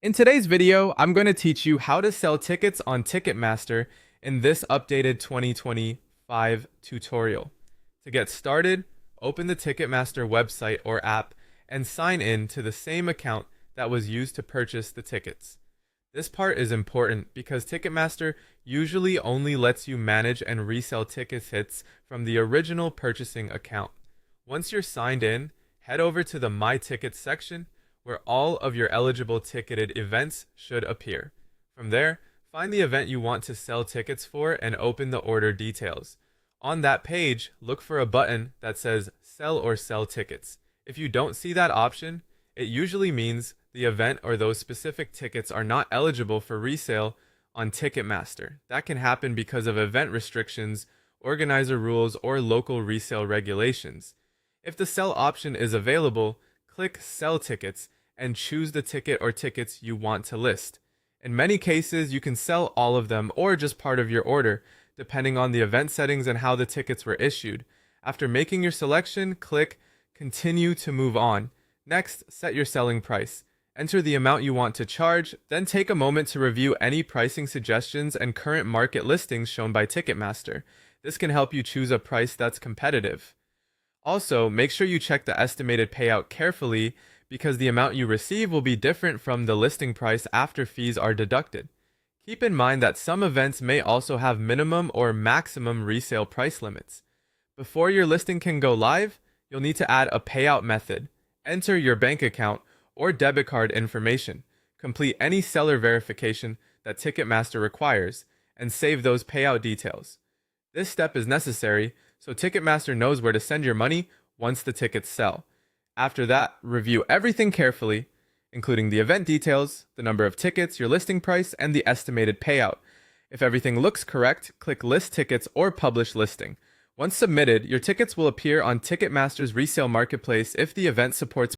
In today's video, I'm going to teach you how to sell tickets on Ticketmaster in this updated 2025 tutorial. To get started, open the Ticketmaster website or app and sign in to the same account that was used to purchase the tickets. This part is important because Ticketmaster usually only lets you manage and resell ticket hits from the original purchasing account. Once you're signed in, head over to the My Tickets section where all of your eligible ticketed events should appear. From there, find the event you want to sell tickets for and open the order details. On that page, look for a button that says Sell or Sell Tickets. If you don't see that option, it usually means the event or those specific tickets are not eligible for resale on Ticketmaster. That can happen because of event restrictions, organizer rules, or local resale regulations. If the sell option is available, click Sell Tickets and choose the ticket or tickets you want to list. In many cases, you can sell all of them or just part of your order, depending on the event settings and how the tickets were issued. After making your selection, click Continue to move on. Next, set your selling price. Enter the amount you want to charge, then take a moment to review any pricing suggestions and current market listings shown by Ticketmaster. This can help you choose a price that's competitive. Also, make sure you check the estimated payout carefully because the amount you receive will be different from the listing price after fees are deducted. Keep in mind that some events may also have minimum or maximum resale price limits. Before your listing can go live, you'll need to add a payout method. Enter your bank account or debit card information, complete any seller verification that Ticketmaster requires, and save those payout details. This step is necessary so Ticketmaster knows where to send your money once the tickets sell. After that, review everything carefully, including the event details, the number of tickets, your listing price, and the estimated payout. If everything looks correct, click List Tickets or Publish Listing. Once submitted, your tickets will appear on Ticketmaster's resale marketplace if the event supports